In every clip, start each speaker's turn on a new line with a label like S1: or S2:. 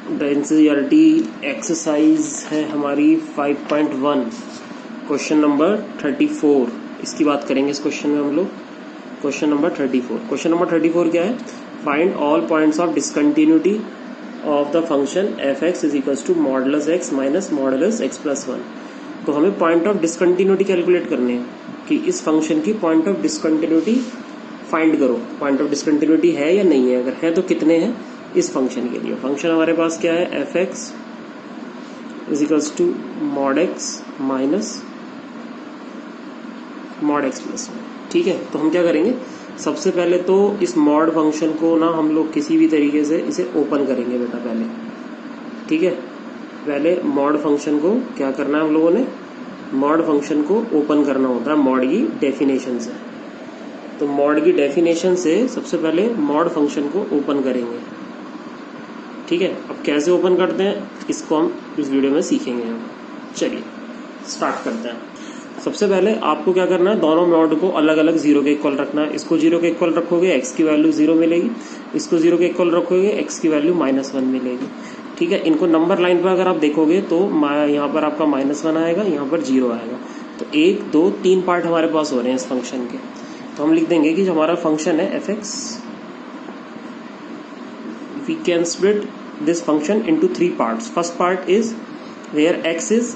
S1: NCERT exercise है हमारी 5.1 question number 34। इसकी बात करेंगे इस क्वेश्चन में हम लोग। क्वेश्चन नंबर 34 क्या है? Find all points of discontinuity of the function F X is equals to modulus X minus modulus X plus 1। तो हमें पॉइंट ऑफ डिसकंटिन्यूटी कैलकुलेट करने हैं कि इस फंक्शन की पॉइंट ऑफ डिसकंटिन्यूटी फाइंड करो। पॉइंट ऑफ डिसकंटिन्यूटी है या नहीं है, अगर है तो कितने हैं इस फंक्शन के लिए। फंक्शन हमारे पास क्या है? F X is equals to mod X minus mod X plus 1। ठीक है, तो हम क्या करेंगे, सबसे पहले तो इस मॉड फंक्शन को ना हम लोग किसी भी तरीके से इसे ओपन करेंगे बेटा पहले। ठीक है, पहले मॉड फंक्शन को क्या करना है हम लोगों ने? मॉड फंक्शन को ओपन करना होता है मॉड की डेफिनेशन से। तो मॉड की डेफिनेशन से सबसे पहले मॉड फंक्शन को ओपन करेंगे। ठीक है, अब कैसे ओपन करते हैं इसको हम इस वीडियो में सीखेंगे। हम चलिए स्टार्ट करते हैं। सबसे पहले आपको क्या करना है, दोनों मॉड को अलग अलग जीरो के इक्वल रखना है। इसको जीरो के इक्वल रखोगे एक्स की वैल्यू 0 मिलेगी, इसको जीरो के इक्वल रखोगे एक्स की वैल्यू -1 मिलेगी। ठीक है, इनको नंबर लाइन पर अगर आप देखोगे तो यहाँ पर आपका -1 आएगा, यहाँ पर 0 आएगा। तो 1 2 3 पार्ट हमारे पास हो रहे हैं इस फंक्शन के। तो हम लिख देंगे कि जो हमारा फंक्शन है F x, we can split this function into 3 parts. First part is where x is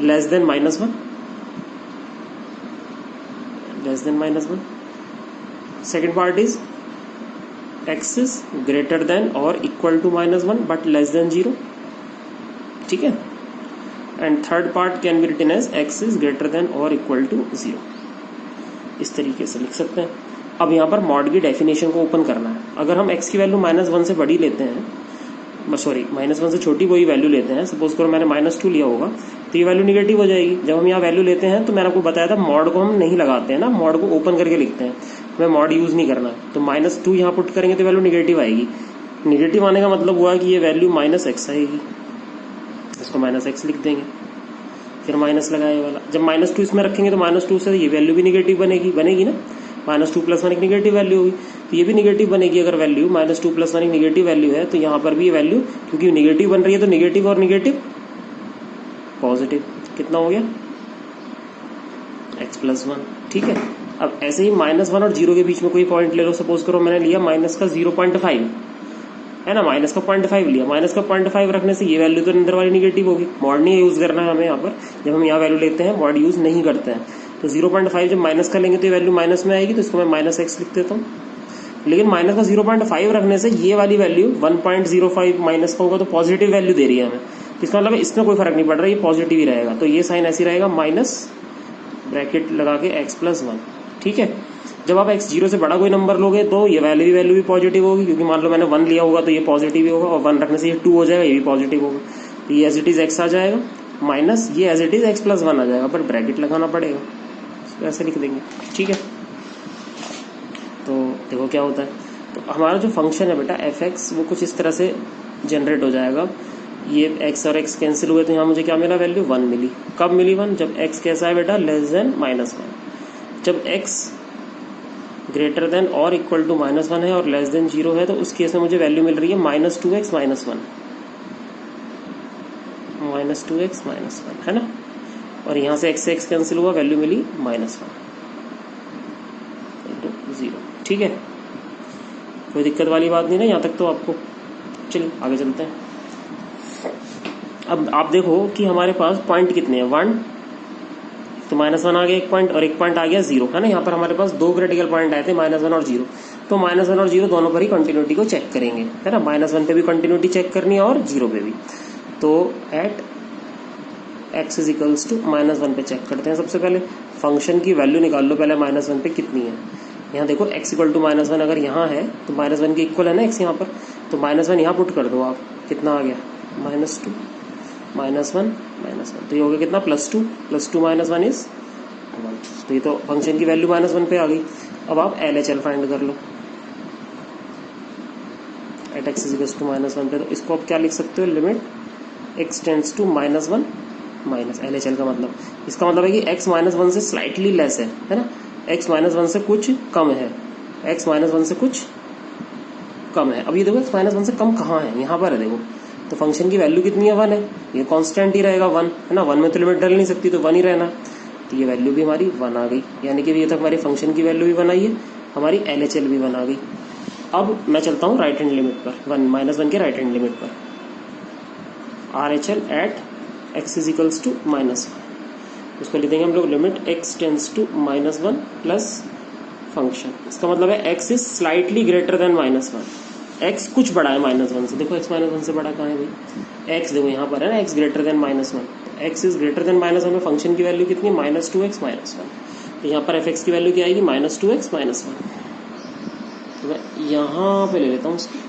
S1: less than -1, second part is x is greater than or equal to -1 but less than 0. ठीक है, and third part can be written as x is greater than or equal to 0. इस तरीके से लिख सकते हैं। अब यहाँ पर मॉड की डेफिनेशन को ओपन करना है। अगर हम x की वैल्यू -1 से बड़ी लेते हैं, सॉरी -1 से छोटी कोई वैल्यू लेते हैं, सपोज करो मैंने -2 लिया होगा, तो ये वैल्यू निगेटिव हो जाएगी। जब हम यहाँ वैल्यू लेते हैं तो मैंने आपको बताया था मॉड को हम नहीं लगाते हैं ना, मॉड को ओपन करके लिखते हैं, हमें मॉड यूज नहीं करना। तो -2 यहाँ पुट करेंगे तो वैल्यू निगेटिव आएगी। निगेटिव आने का मतलब हुआ कि ये वैल्यू -x आएगी, इसको -x लिख देंगे, फिर माइनस लगाए वाला। जब -2 इसमें रखेंगे तो -2 से ये वैल्यू भी निगेटिव बनेगी ना, -2 + 1 एक निगेटिव वैल्यू होगी, तो ये भी निगेटिव बनेगी। अगर वैल्यू -2 + 1 एक निगेटिव वैल्यू है तो यहाँ पर भी ये वैल्यू, क्योंकि निगेटिव बन रही है तो निगेटिव और निगेटिव पॉजिटिव, कितना हो गया? x + 1। ठीक है, अब ऐसे ही -1 और 0 के बीच में कोई पॉइंट ले लो। सपोज करो मैंने लिया -0.5 है ना, -0.5 लिया। -0.5 रखने से ये वैल्यू तो अंदर वाली निगेटिव होगी। मॉड नहीं यूज करना है हमें यहाँ पर, जब हम यहाँ वैल्यू लेते हैं मॉड यूज नहीं करते हैं। तो 0.5 जब माइनस का लेंगे तो ये वैल्यू माइनस में आएगी, तो इसको मैं -x लिख देता हूँ। लेकिन -0.5 रखने से ये वाली वैल्यू 1.05 माइनस का होगा तो पॉजिटिव वैल्यू दे रही है हमें। इसका मतलब इसमें कोई फर्क नहीं पड़ रहा, ये पॉजिटिव ही रहेगा। तो ये साइन ऐसे रहेगा, माइनस ब्रैकेट लगा के x + 1। ठीक है, जब आप x 0 से बड़ा कोई नंबर लोगे तो ये वैल्यू भी पॉजिटिव होगी, क्योंकि मान लो मैंने 1 लिया होगा तो ये पॉजिटिव ही होगा, और 1 रखने से ये 2 हो जाएगा, ये भी पॉजिटिव होगा। तो ये एज इट इज x आ जाएगा, माइनस ये एज इट इज x + 1 आ जाएगा, पर ब्रैकेट लगाना पड़ेगा, ऐसे लिख देंगे। ठीक है, तो देखो क्या होता है। तो हमारा जो फंक्शन है बेटा एफ एक्स, वो कुछ इस तरह से जनरेट हो जाएगा। ये x और x कैंसिल हुए तो यहाँ मुझे क्या मिला? वैल्यू 1 मिली। कब मिली 1? जब x कैसा है बेटा? Less than -1। जब x ग्रेटर देन और इक्वल टू -1 है और लेस देन 0 है, तो उस केस में मुझे वैल्यू मिल रही है -2x - 1, -2x - 1 है ना। और यहाँ से x से x कैंसिल हुआ, वैल्यू मिली -1 0। ठीक है, कोई दिक्कत वाली बात नहीं ना यहाँ तक तो आपको। चलिए आगे चलते हैं। अब आप देखो कि हमारे पास पॉइंट कितने हैं? 1, तो -1 आ गया एक पॉइंट, और एक पॉइंट आ गया 0 है ना। यहाँ पर हमारे पास 2 क्रिटिकल पॉइंट आए थे, -1 और 0। तो -1 और 0 दोनों पर ही कंटिन्यूटी को चेक करेंगे, है ना। -1 पे भी कंटिन्यूटी चेक करनी है और 0 पे भी। तो at x is equals to -1 पे चेक करते हैं। सबसे पहले फंक्शन की वैल्यू निकाल लो पहले, -1 पे कितनी है। यहाँ देखो x = -1 अगर यहाँ है तो -1 के इक्वल है ना x यहाँ पर, तो -1 यहाँ पुट कर दो आप, कितना आ गया? -2 -1 -1, तो ये हो गया कितना? +2 +2 - 1 इज 1। तो ये तो फंक्शन की वैल्यू -1 पे आ गई। अब आप LHL फाइंड कर लो एट x इज -1 पे। तो इसको आप क्या लिख सकते हो? Limit x tends to -1 minus LHL का मतलब, इसका मतलब है कि x -1 से स्लाइटली लेस है ना, x -1 से कुछ कम है, x -1 से कुछ कम है। अब ये देखो x -1 से कम कहाँ है? यहाँ पर है, देखो तो फंक्शन की वैल्यू कितनी है 1 है, ये कांस्टेंट ही रहेगा 1 है ना, 1 में तो लिमिट डल नहीं सकती तो 1 ही रहना, तो ये वैल्यू भी हमारी 1 आ गई, यानी कि ये तक हमारी फंक्शन की वैल्यू भी 1 आई है, हमारी LHL भी 1 आ गई। अब मैं चलता हूँ राइट हैंड लिमिट पर, 1 के राइट हैंड लिमिट पर, RHL at x is equals to -1, उसको लिख देंगे हम लोग limit x tends to -1 plus function, इसका मतलब है x is slightly greater than -1, x कुछ बड़ा है -1 से, देखो x -1 से बड़ा कहाँ है भाई, x देखो यहाँ पर है ना, x greater than -1, x is greater than -1 में फंक्शन की वैल्यू कितनी है -2x -1, तो यहाँ पर fx की वैल्यू क्या आएगी -2x -1, तो मैं यहाँ पे ले लेता हूँ उसकी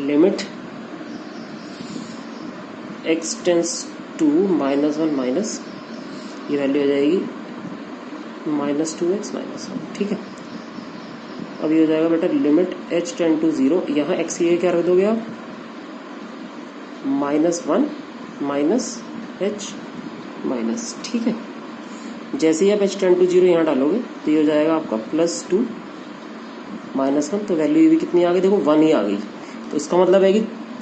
S1: limit x tends to -1 minus ये वैल्यू आ जाएगी -2x -1, ठीक है। अब ये हो जाएगा बेटा लिमिट h टेंड टू 0, यहाँ x की क्या रख दोगे आप -1 माइनस h माइनस, ठीक है। जैसे ही आप h टेंड टू 0 यहाँ डालोगे तो ये हो जाएगा आपका +2 -1, तो वैल्यू ये भी कितनी आ गई, देखो 1 ही आ गई, तो इसका मतलब है कि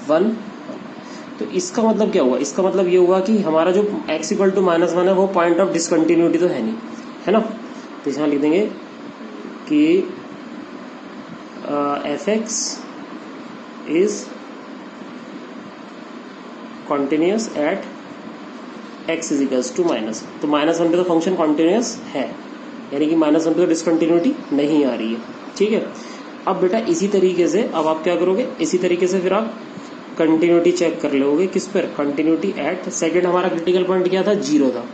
S1: 1, तो इसका मतलब क्या हुआ, इसका मतलब ये हुआ कि हमारा जो x इक्वल टू -1 है वो पॉइंट ऑफ डिसकंटिन्यूटी तो है नहीं, है ना, तो यहाँ लिख देंगे कि fx is continuous at x is equals to -1, तो -1 पे तो फंक्शन कॉन्टिन्यूस है, यानी कि -1 पे तो डिसकंटिन्यूटी नहीं आ रही है, ठीक है। अब बेटा इसी तरीके से अब आप क्या करोगे, इसी तरीके से फिर आप कंटिन्यूटी चेक कर लोगे, किस पर, कंटिन्यूटी एट, सेकंड हमारा क्रिटिकल पॉइंट क्या था 0 था,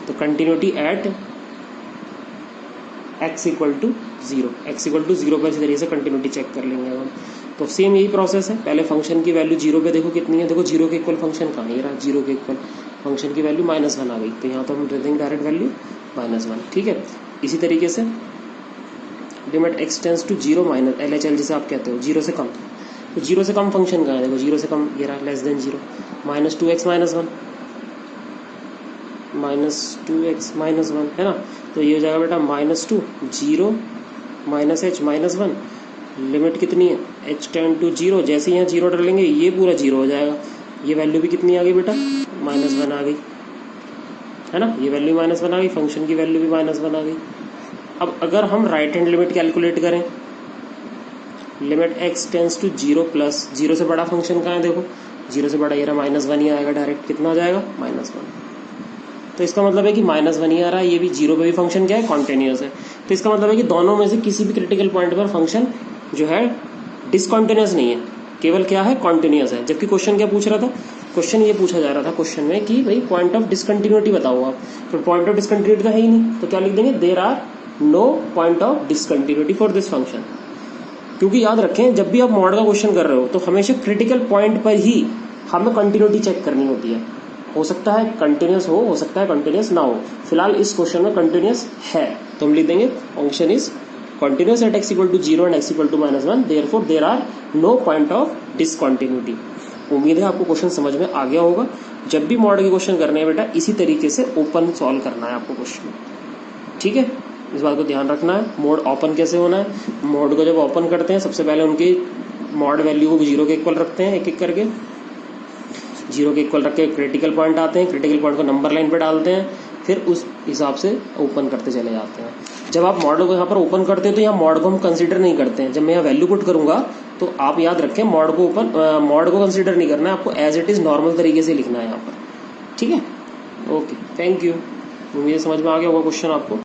S1: तो continuity at x equal to 0, x equal to 0 पर इसी तरीके से कंटिन्यूटी चेक कर लेंगे हम, तो सेम यही प्रोसेस है, पहले फंक्शन की वैल्यू 0 पे देखो कितनी है, देखो 0 के इक्वल फंक्शन कहाँ है, ये रहा 0 के इक्वल फंक्शन की वैल्यू -1 आ गई, तो यहाँ तो हम दे देंगे डायरेक्ट वैल्यू -1, ठीक है। इसी तरीके से limit x tends to 0 minus LHL जिसे आप कहते हो 0 से कम, तो 0 से कम फंक्शन कहाँ है, देखो 0 से कम ये रहा लेस देन 0, -2x -1 -2x -1 है ना, तो ये हो जाएगा बेटा -2 0 -h -1, लिमिट कितनी है h टेंड टू 0, जैसे यहाँ 0 डालेंगे ये पूरा 0 हो जाएगा, ये वैल्यू भी कितनी आ गई बेटा -1 आ गई, है ना, ये वैल्यू -1 आ गई, फंक्शन की वैल्यू भी -1 आ गई। अब अगर हम राइट हैंड लिमिट कैलकुलेट करें, limit x tends to 0 plus 0 से बड़ा फंक्शन कहाँ है, देखो 0 से बड़ा ये रहा -1 ही आएगा डायरेक्ट, कितना हो जाएगा -1, तो इसका मतलब है कि -1 ही आ रहा है, ये भी 0 पे भी फंक्शन क्या है कॉन्टिन्यूस है, तो इसका मतलब है कि दोनों में से किसी भी क्रिटिकल पॉइंट पर फंक्शन जो है डिसकॉन्टिन्यूस नहीं है, केवल क्या है कॉन्टिन्यूस है। जबकि क्वेश्चन क्या पूछ रहा था, क्वेश्चन ये पूछा जा रहा था क्वेश्चन में कि भाई पॉइंट ऑफ डिसकंटिन्यूटी बताओ आप, तो पॉइंट ऑफ डिसकंटिन्यूटी तो है ही नहीं, तो क्या लिख देंगे there are no point of discontinuity for this function, क्योंकि याद रखें जब भी आप मॉड का क्वेश्चन कर रहे हो तो हमेशा क्रिटिकल पॉइंट पर ही हमें कंटिन्यूटी चेक करनी होती है, हो सकता है कंटिन्यूस हो सकता है कंटिन्यूस ना हो, फिलहाल इस क्वेश्चन में कंटिन्यूस है, तो हम लिख देंगे function is continuous at x equal to 0 and x equal to -1, therefore there are no point of discontinuity। उम्मीद है आपको क्वेश्चन समझ में आ गया होगा। जब भी मॉड के क्वेश्चन करने हैं बेटा इसी तरीके से ओपन सॉल्व करना है आपको क्वेश्चन, ठीक है, इस बात को ध्यान रखना है। मोड ओपन कैसे होना है, मोड को जब ओपन करते हैं सबसे पहले उनकी मॉड वैल्यू को 0 के इक्वल रखते हैं, एक एक करके 0 के इक्वल रख के क्रिटिकल पॉइंट आते हैं, क्रिटिकल पॉइंट को नंबर लाइन पे डालते हैं, फिर उस हिसाब से ओपन करते चले जाते हैं। जब आप मॉड को यहाँ पर ओपन करते हैं तो यहाँ मॉड को हम कंसीडर नहीं करते हैं, जब मैं यहाँ वैल्यू पुट करूंगा तो आप याद रखें मॉड को कंसीडर नहीं करना है, आपको एज इट इज नॉर्मल तरीके से लिखना है यहाँ पर, ठीक है। ओके, थैंक यू, उम्मीद समझ में आ गया होगा क्वेश्चन आपको।